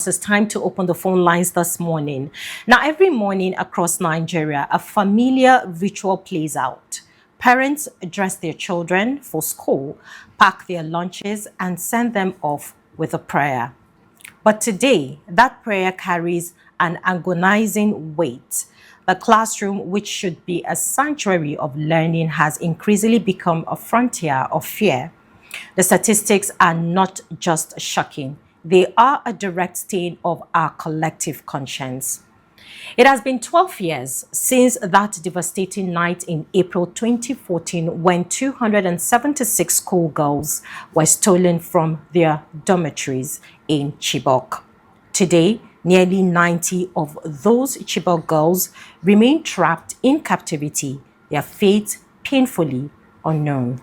It's time to open the phone lines this morning. Now, every morning across Nigeria, a familiar ritual plays out. Parents dress their children for school, pack their lunches, and send them off with a prayer. But today, that prayer carries an agonizing weight. The classroom, which should be a sanctuary of learning, has increasingly become a frontier of fear. The statistics are not just shocking. They are a direct stain of our collective conscience. It has been 12 years since that devastating night in April 2014 when 276 schoolgirls were stolen from their dormitories in Chibok. Today, nearly 90 of those Chibok girls remain trapped in captivity, their fate painfully unknown.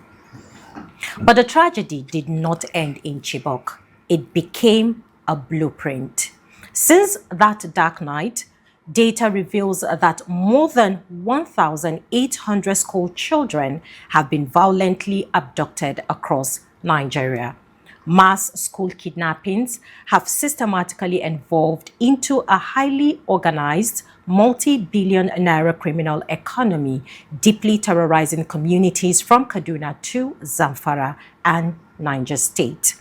But the tragedy did not end in Chibok. It became a blueprint. Since that dark night, data reveals that more than 1,800 school children have been violently abducted across Nigeria. Mass school kidnappings have systematically evolved into a highly organized, multi-billion naira criminal economy, deeply terrorizing communities from Kaduna to Zamfara and Niger State.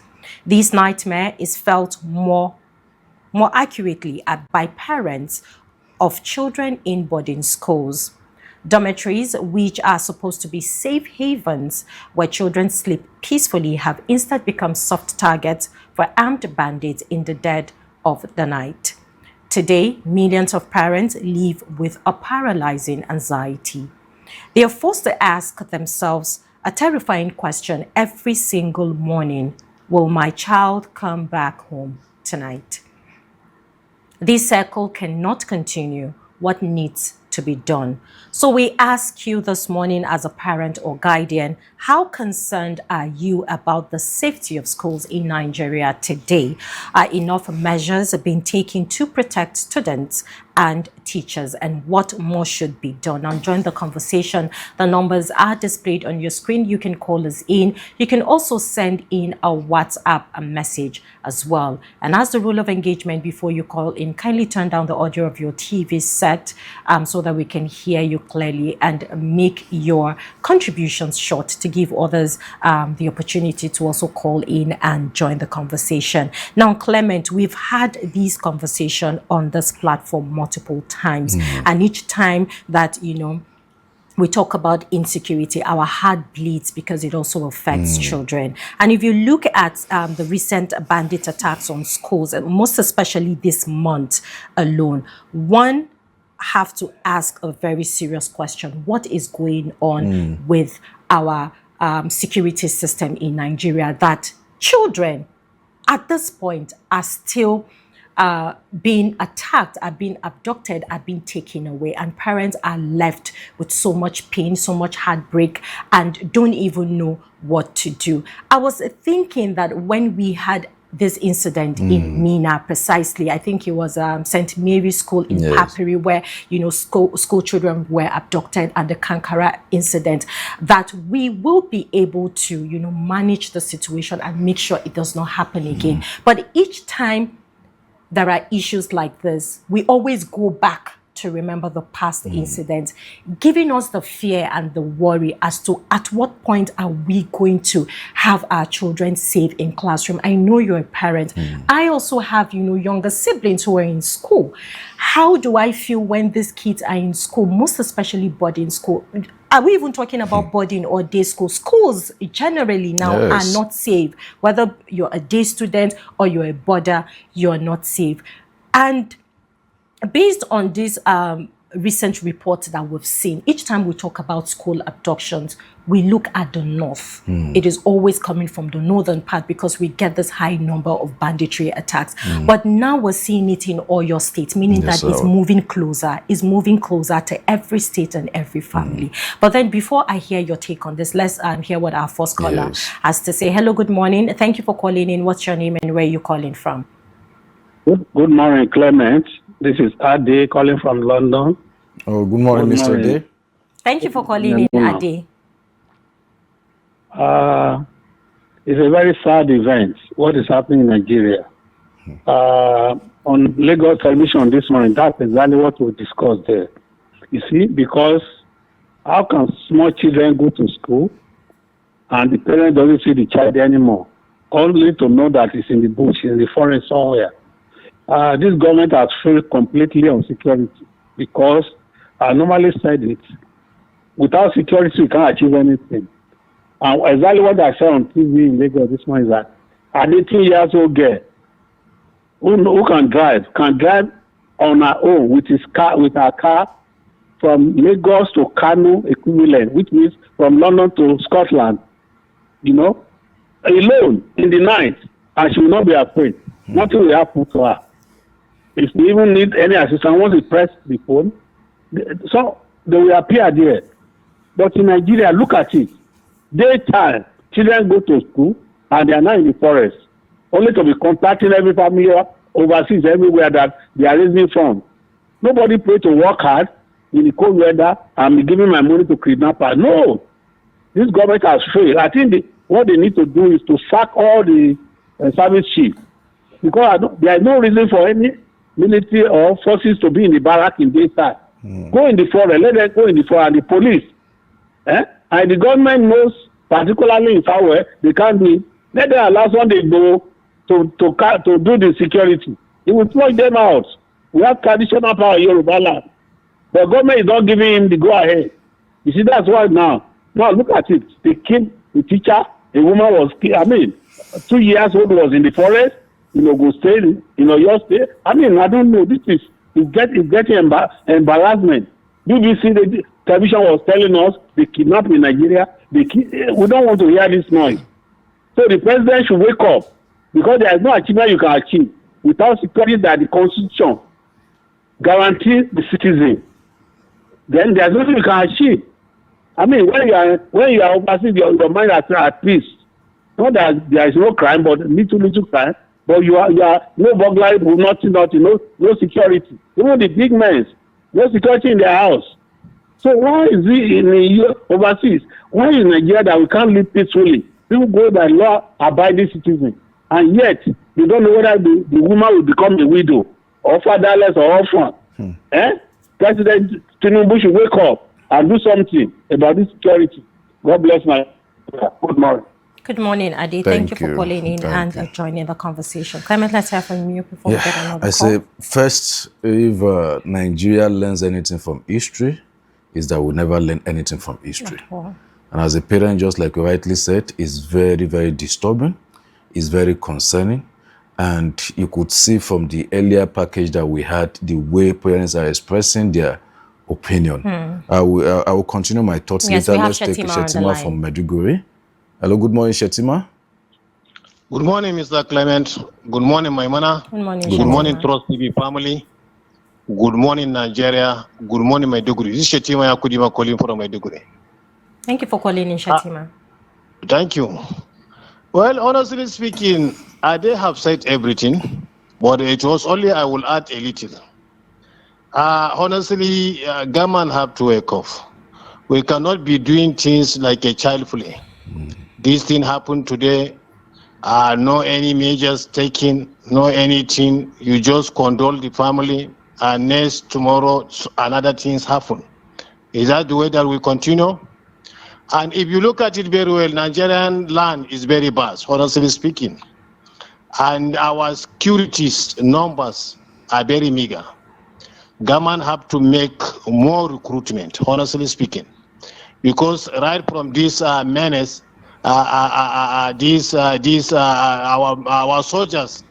This nightmare is felt more accurately by parents of children in boarding schools. Dormitories, which are supposed to be safe havens where children sleep peacefully, have instead become soft targets for armed bandits in the dead of the night. Today, millions of parents live with a paralyzing anxiety. They are forced to ask themselves a terrifying question every single morning: will my child come back home tonight? This cycle cannot continue. What needs to be done? So we ask you this morning, as a parent or guardian, how concerned are you about the safety of schools in Nigeria today? Are enough measures being taken to protect students and teachers, and what more should be done? Now join the conversation. The numbers are displayed on your screen. You can call us in. You can also send in a WhatsApp message as well. And as the rule of engagement, before you call in, kindly turn down the audio of your TV set so that we can hear you clearly, and make your contributions short to give others the opportunity to also call in and join the conversation. Now, Clement, we've had this conversation on this platform multiple times, and each time that we talk about insecurity, our heart bleeds because it also affects children. And if you look at the recent bandit attacks on schools, and most especially this month alone, one have to ask a very serious question: what is going on with our security system in Nigeria, that children at this point are still being attacked, are being abducted, are being taken away, and parents are left with so much pain, so much heartbreak, and don't even know what to do? I was thinking that when we had this incident in Mina, precisely, I think it was St. Mary's School in Papiri, where school children were abducted, and the Kankara incident, that we will be able to manage the situation and make sure it does not happen again. But each time there are issues like this, we always go back to remember the past incidents, giving us the fear and the worry as to at what point are we going to have our children safe in classroom. I know you're a parent. I also have, younger siblings who are in school. How do I feel when these kids are in school, most especially boarding school? Are we even talking about boarding or day school? Schools generally now are not safe. Whether you're a day student or you're a boarder, you're not safe. And based on this recent report that we've seen, each time we talk about school abductions, we look at the north. It is always coming from the northern part because we get this high number of banditry attacks. But now we're seeing it in all your states, meaning that it's moving closer to every state and every family. But then before I hear your take on this, let's hear what our first caller has to say. Hello, good morning. Thank you for calling in. What's your name and where are you calling from? Good morning, Clement. This is Ade calling from London. Oh, good morning, Mr. Ade. Thank you for calling in, Ade. It's a very sad event, what is happening in Nigeria. on Lagos television this morning. That's exactly what we discussed there. You see, because how can small children go to school and the parent doesn't see the child anymore, only to know that it's in the bush, in the forest somewhere? This government has failed completely on security because I normally said it. Without security, you can't achieve anything. And exactly what I saw on TV in Lagos this morning is that an 18-year-old girl who can drive on her own with her car from Lagos to Kano equivalent, which means from London to Scotland, alone in the night, and she will not be afraid. Nothing will happen to her. If we even need any assistance, once we press the phone, so they will appear there. But in Nigeria, look at it. Daytime, children go to school and they are not in the forest, only to be contacting every family overseas everywhere that they are raising funds. Nobody pray to work hard in the cold weather and be giving my money to kidnappers. No, this government has failed. I think what they need to do is to sack all the service chiefs, because there is no reason for any military or forces to be in the barrack in daytime. Go in the forest, let them go in the forest, and the police. And the government knows, particularly in Southwest, they can't do it. Let them allow someone they go to do the security. It will flush them out. We have traditional power in Yoruba land. The government is not giving him the go-ahead. You see, that's why now look at it. They killed the teacher. A woman was killed. 2 years old was in the forest, in Ogun State, in Oyo State. I don't know. This is getting embarrassment. BBC the television was telling us they kidnapped in Nigeria. We don't want to hear this noise. So the president should wake up, because there is no achievement you can achieve without security that the Constitution guarantees the citizen. Then there's nothing you can achieve. When you are overseas, your mind is at peace. Not that there is no crime, but little crime. But you are no burglary, nothing, no security. Even the big men, no security in their house. So why is it overseas? Why is Nigeria that we can't live peacefully? People go by law-abiding citizens, and yet they don't know whether the woman will become a widow or fatherless or orphan. President Tinubu should wake up and do something about this security. God bless my. Good morning. Good morning, Adi. Thank you for calling in and joining the conversation. Clement, let's hear from you before we get another call. Say, first, if Nigeria learns anything from history, is that we never learn anything from history. And as a parent, just like you rightly said, it's very, very disturbing. It's very concerning. And you could see from the earlier package that we had, the way parents are expressing their opinion. I will continue my thoughts later. Let's take Shetima from Maiduguri. Hello, good morning, Shetima. Good morning, Mr. Clement. Good morning, Maimuna. Good morning, Good morning, Trust TV family. Good morning, Nigeria. Good morning, Maiduguri. This is Shetima Yakudima calling from Maiduguri. Thank you for calling in, Shetima. Thank you. Well, honestly speaking, I did have said everything, but it was only I will add a little. Honestly, government have to wake up. We cannot be doing things like a child play. This thing happened today. No any measures taken, no anything. You just condole the family, and next tomorrow another things happen. Is that the way that we continue? And if you look at it very well, Nigerian land is very vast, honestly speaking. And our securities numbers are very meager. Government have to make more recruitment, honestly speaking. Because right from this menace, our soldiers,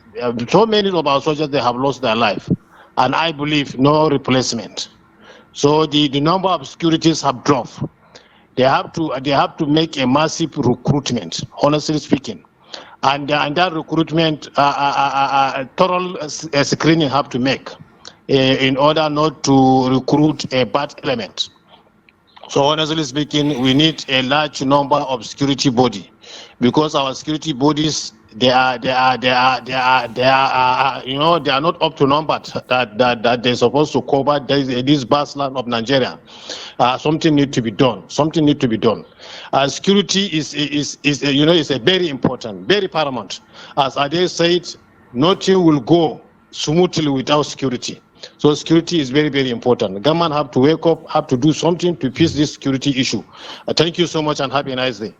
so many of our soldiers, they have lost their life. And I believe no replacement. So the number of securities have dropped. They have to make a massive recruitment, honestly speaking, and that recruitment thorough screening have to make in order not to recruit a bad element. So honestly speaking, we need a large number of security body, because our security bodies they are not up to number that they're supposed to cover this vast land of Nigeria. Something need to be done. Security is a very important, very paramount. As Ade said, nothing will go smoothly without security. So security is very, very important. The government have to wake up, have to do something to fix this security issue. Thank you so much and have a nice day.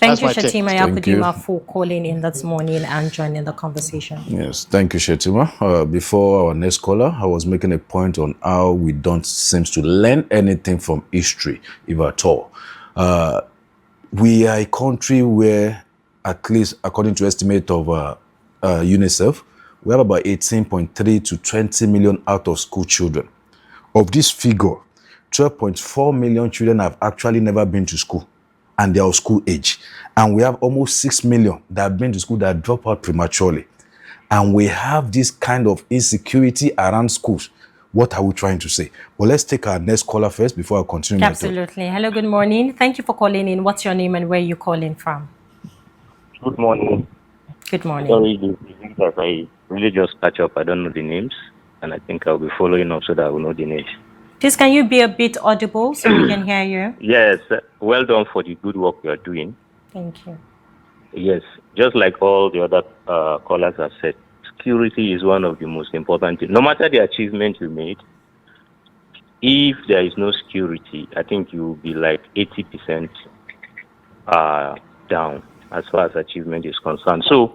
Thank That's you, my take. Shetima Thank you. Yakudima, for calling in this morning and joining the conversation. Yes, thank you, Shetima. Before our next caller, I was making a point on how we don't seem to learn anything from history, if at all. We are a country where, at least according to estimate of UNICEF, we have about 18.3 to 20 million out of school children. Of this figure, 12.4 million children have actually never been to school, and they are of school age. And we have almost 6 million that have been to school that drop out prematurely. And we have this kind of insecurity around schools. What are we trying to say? Well, let's take our next caller first before I continue. Absolutely. Hello, good morning. Thank you for calling in. What's your name and where are you calling from? Good morning. Good morning. Sorry, the I really just catch up. I don't know the names, and I think I'll be following up so that I will know the names. Please, can you be a bit audible so we can hear you? Yes, well done for the good work you are doing. Thank you. Yes, just like all the other callers have said, security is one of the most important things. No matter the achievement you made, if there is no security, I think you will be like 80% down as far as achievement is concerned. So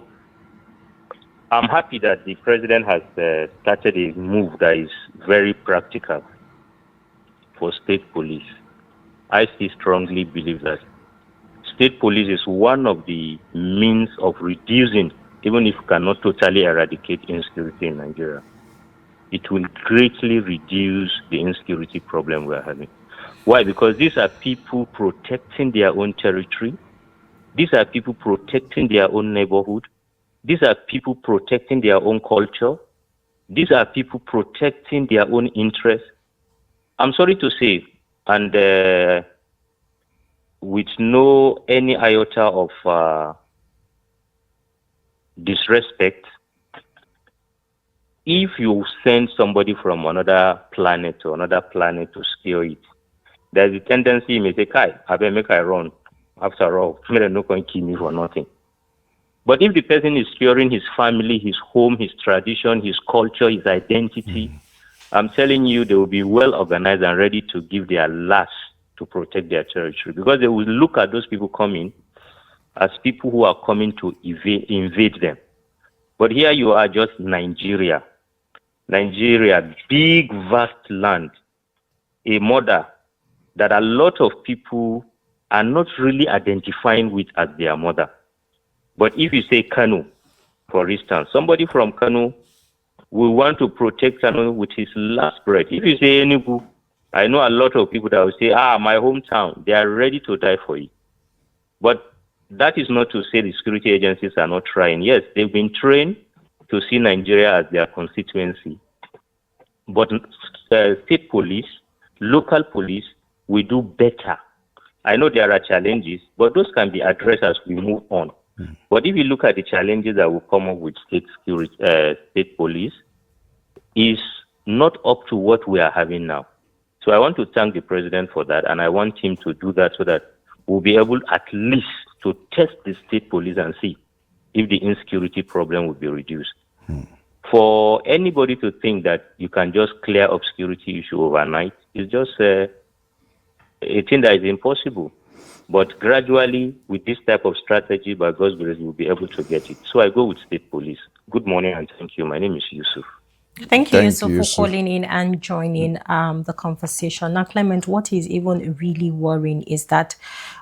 I'm happy that the president has started a move that is very practical for state police. I still strongly believe that state police is one of the means of reducing, even if we cannot totally eradicate insecurity in Nigeria. It will greatly reduce the insecurity problem we are having. Why? Because these are people protecting their own territory. These are people protecting their own neighborhood. These are people protecting their own culture. These are people protecting their own interests. I'm sorry to say, and with no any iota of disrespect, if you send somebody from another planet to another planet to scare it, there's a tendency you may say, Kai, I better make I run. After all, no can kill me for nothing. But if the person is securing his family, his home, his tradition, his culture, his identity, I'm telling you, they will be well organized and ready to give their last to protect their territory, because they will look at those people coming as people who are coming to invade them. But here you are, just Nigeria, big, vast land, a mother that a lot of people are not really identifying with as their mother. But if you say Kanu, for instance, somebody from Kanu will want to protect Kanu with his last breath. If you say Enugu, I know a lot of people that will say, my hometown, they are ready to die for it. But that is not to say the security agencies are not trying. Yes, they've been trained to see Nigeria as their constituency. But state police, local police, will do better. I know there are challenges, but those can be addressed as we move on. But if you look at the challenges that will come up with state security, state police, is not up to what we are having now. So I want to thank the president for that, and I want him to do that so that we'll be able at least to test the state police and see if the insecurity problem will be reduced. For anybody to think that you can just clear up security issue overnight is just a thing that is impossible. But gradually, with this type of strategy, by God's grace, we'll be able to get it. So I go with state police. Good morning and thank you. My name is Yusuf. Thank you, Yusuf, for calling in and joining the conversation. Now, Clement, what is even really worrying is that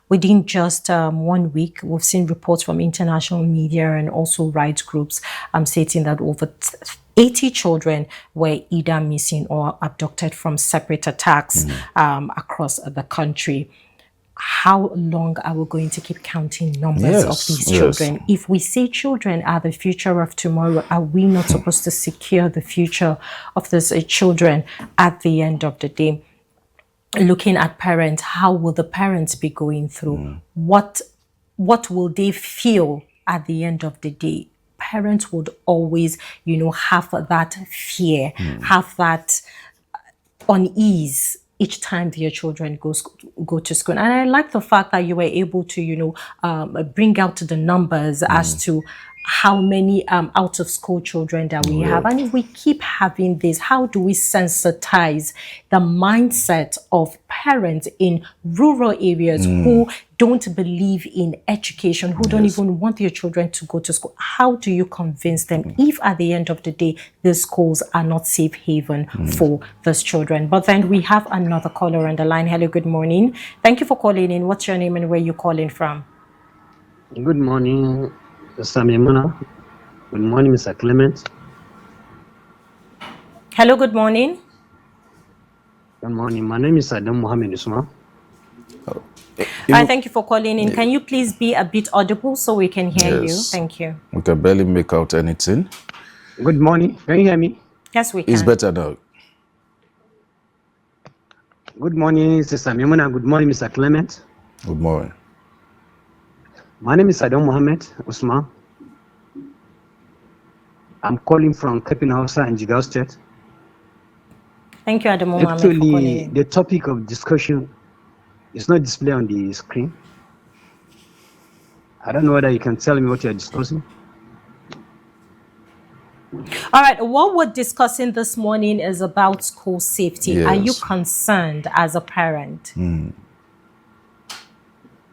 within just 1 week, we've seen reports from international media and also rights groups stating that over 80 children were either missing or abducted from separate attacks across the country. How long are we going to keep counting numbers of these children? If we say children are the future of tomorrow, are we not supposed to secure the future of these children at the end of the day? Looking at parents, how will the parents be going through? What will they feel at the end of the day? Parents would always, have that fear, have that unease each time their children go to school. And I like the fact that you were able to, bring out the numbers as to how many out of school children that we have, and we keep having this. How do we sensitize the mindset of parents in rural areas who don't believe in education, who don't even want their children to go to school? How do you convince them if at the end of the day the schools are not safe haven for those children? But then we have another caller on the line. Hello, good morning. Thank you for calling in. What's your name and where you calling from? Good morning, Mr. Maimuna. Good morning, Mr. Clement. Hello, good morning. Good morning. My name is Adam Mohammed Usman. Thank you for calling in. Can you please be a bit audible so we can hear you? Thank you. We can barely make out anything. Good morning. Can you hear me? Yes, we can. It's better now. Good morning, Sister Maimuna. Good morning, Mr. Clement. Good morning. My name is Adam Mohammed Usman. I'm calling from Kepin Hausa in Jigawa State. Thank you, Adam Mohammed, for calling Actually, in. the topic of discussion is not displayed on the screen. I don't know whether you can tell me what you're discussing. All right, what we're discussing this morning is about school safety. Are you concerned as a parent?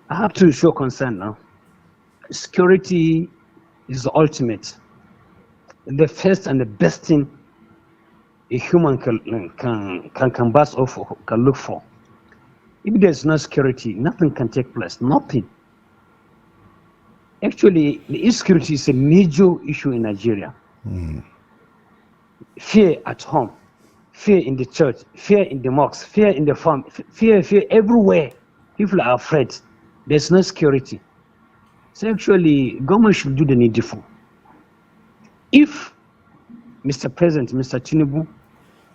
I have to show concern now. Security is the ultimate. The first and the best thing a human can bust off or can look for. If there's no security, nothing can take place. Nothing. Actually, the insecurity is a major issue in Nigeria. Fear at home, fear in the church, fear in the mosques, fear in the farm, fear everywhere. People are afraid. There's no security. So actually, government should do the needful. If Mr. President, Mr. Tinubu,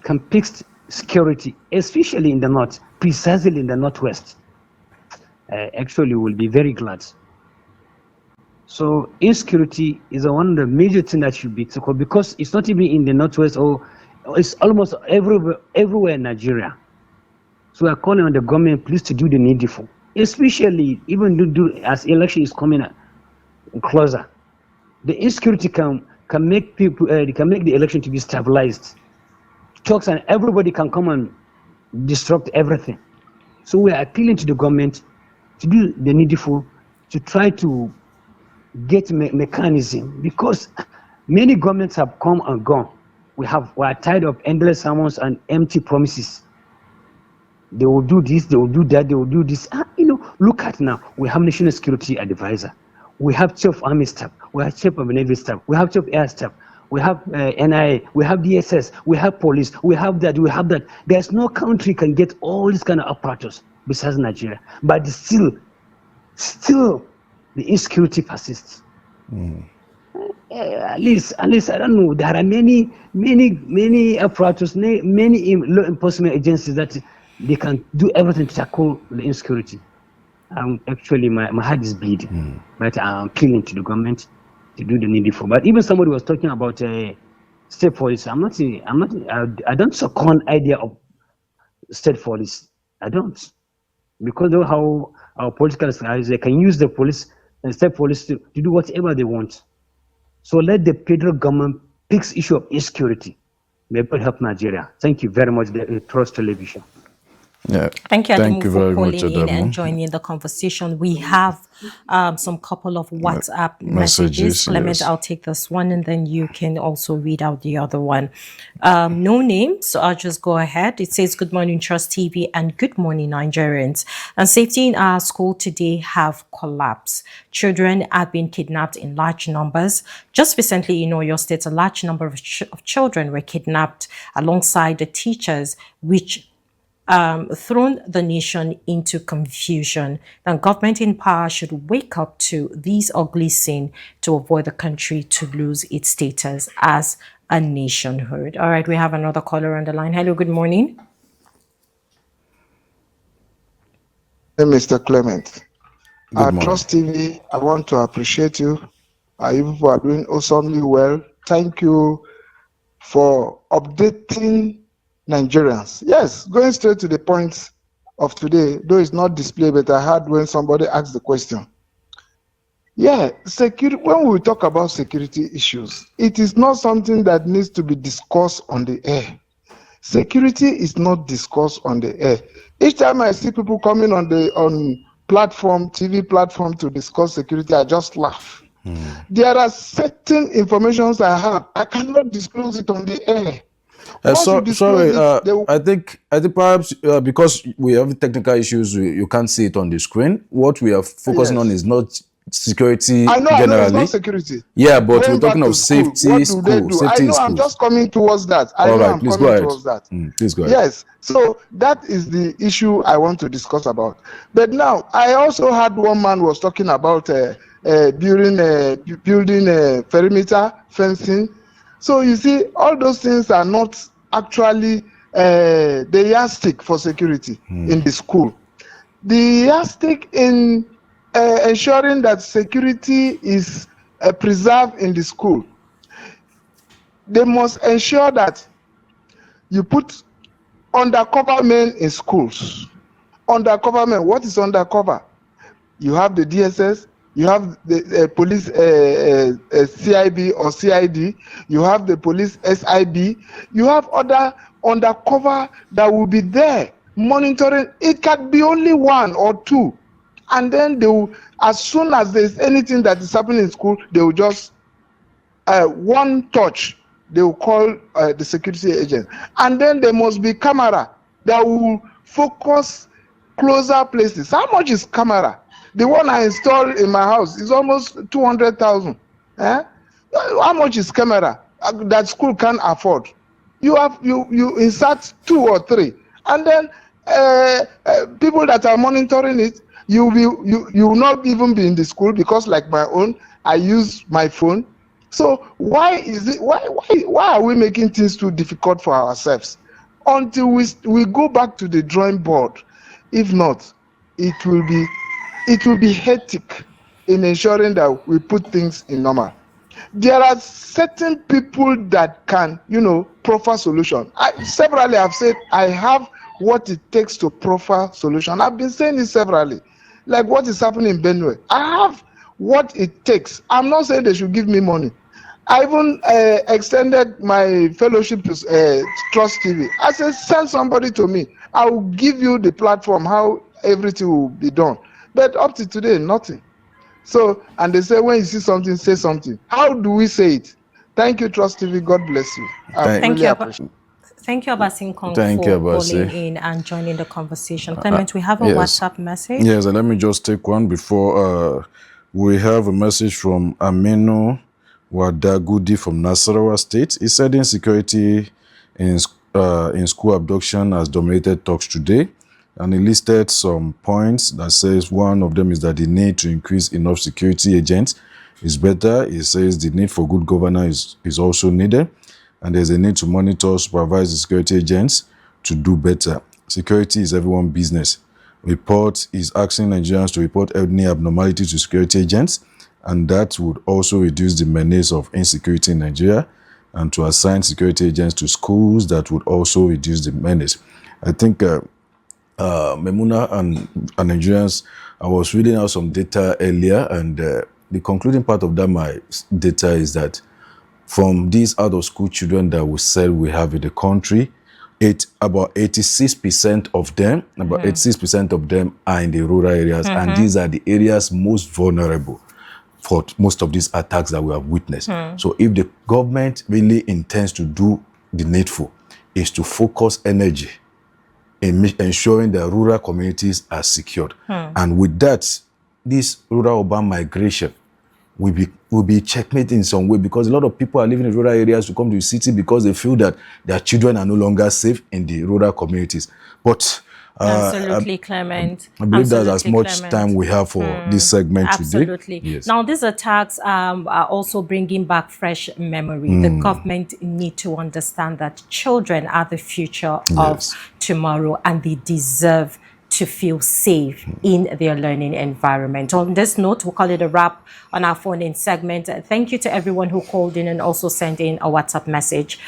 can fix security, especially in the north, precisely in the northwest, actually we'll be very glad. So insecurity is one of the major things that should be tackled, because it's not even in the northwest, or it's almost everywhere in Nigeria. So we're calling on the government, please, to do the needful, especially even do as election is coming closer. The insecurity can make people, can make the election to be stabilized. Talks and everybody can come and disrupt everything. So we are appealing to the government to do the needful, to try to get mechanism, because many governments have come and gone. We are tired of endless sermons and empty promises. They will do this, they will do that, they will do this. Look at now. We have National Security Advisor. We have Chief of Army Staff. We have Chief of Navy Staff. We have Chief of Air Staff. We have NIA. We have DSS. We have police. We have that. We have that. There's no country can get all this kind of apparatus besides Nigeria. But still, the insecurity persists. At least I don't know. There are many apparatus, many law enforcement agencies that they can do everything to tackle the insecurity. Actually, my heart is bleeding, but I'm appealing to the government to do the needful. But even somebody was talking about state police. I don't second idea of state police. I don't, because of how our political styles, they can use the police and state police to do whatever they want. So let the federal government fix issue of insecurity. May God help Nigeria. Thank you very much, the Trust Television. Yeah. Thank you, Adamu, Thank you for very calling much, in Adamu. and joining the conversation. We have some couple of WhatsApp messages. Clement, I'll take this one, and then you can also read out the other one. No name, so I'll just go ahead. It says, "Good morning, Trust TV, and good morning, Nigerians. And safety in our school today have collapsed. Children have been kidnapped in large numbers. Just recently in Oyo State, a large number of children were kidnapped alongside the teachers, which thrown the nation into confusion. The government in power should wake up to these ugly scenes to avoid the country to lose its status as a nationhood." All right, we have another caller on the line. Hello, good morning. Hey, Mr. Clement. Good morning. Trust TV, I want to appreciate you. You people are doing awesomely well. Thank you for updating Nigerians. Yes, going straight to the point of today, though it's not displayed, but I heard when somebody asked the question. Yeah, security. When we talk about security issues, it is not something that needs to be discussed on the air. Security is not discussed on the air. Each time I see people coming on platform, TV platform to discuss security, I just laugh. There are certain informations I have. I cannot disclose it on the air. Once you disclose Sorry, it, they will, I think perhaps because we have technical issues, you can't see it on the screen. What we are focusing on yes. is not security I know, it's not generally. security. Yeah, but we're Going back talking of to school, safety what do they do? I safety in know, I'm schools. just coming towards that. I All know right, I'm please go coming ahead. towards that. Please go ahead. Yes, so that is the issue I want to discuss about. But now, I also had one man was talking about building perimeter fencing. So you see, all those things are not actually the yardstick for security in the school. The yardstick in ensuring that security is preserved in the school, they must ensure that you put undercover men in schools. Undercover men, what is undercover? You have the DSS, you have the police CIB or CID, you have the police SIB, you have other undercover that will be there monitoring. It can be only one or two, and then they will, as soon as there's anything that is happening in school, they will just one touch, they will call the security agent, and then there must be camera that will focus closer places. How much is camera? The one I installed in my house is almost 200,000. How much is camera that school can afford? You insert 2 or 3, and then people that are monitoring it, you will not even be in the school, because like my own, I use my phone. So why are we making things too difficult for ourselves? Until we go back to the drawing board. If not, it will be hectic in ensuring that we put things in normal. There are certain people that can, proffer solution. Severally I've said I have what it takes to proffer solution. I've been saying it severally. Like what is happening in Benue, I have what it takes. I'm not saying they should give me money. I even extended my fellowship to Trust TV. I said, send somebody to me. I will give you the platform, how everything will be done. But up to today, nothing. So, and they say, when you see something, say something. How do we say it? Thank you, Trust TV. God bless you. I really appreciate it. Thank you, Abasin Kong, Thank you, for Abasi. calling in and joining the conversation. Clement, we have a yes. WhatsApp message. Yes, and let me just take one before we have a message from Aminu Wadagudi from Nasarawa State. He said insecurity in school abduction has dominated talks today, and he listed some points that says one of them is that the need to increase enough security agents is better. He says the need for good governance is also needed, and there's a need to monitor, supervise the security agents to do better. Security is everyone's business. Report is asking Nigerians to report any abnormality to security agents, and that would also reduce the menace of insecurity in Nigeria, and to assign security agents to schools, that would also reduce the menace. I think Maimuna and Nigerians, I was reading out some data earlier, and the concluding part of that my data is that from these out-of-school children that we said we have in the country, about 86% of them, are in the rural areas, and these are the areas most vulnerable for most of these attacks that we have witnessed. So if the government really intends to do the needful, is to focus energy in ensuring that rural communities are secured. And with that, this rural-urban migration will be checkmate in some way, because a lot of people are living in rural areas to come to the city because they feel that their children are no longer safe in the rural communities. But Absolutely, Clement. I believe Absolutely, that's as much Clement. time we have for this segment Absolutely. today. Yes. Now, these attacks are also bringing back fresh memory. The government need to understand that children are the future of tomorrow, and they deserve to feel safe in their learning environment. On this note, we'll call it a wrap on our phone-in segment. Thank you to everyone who called in and also sent in a WhatsApp message.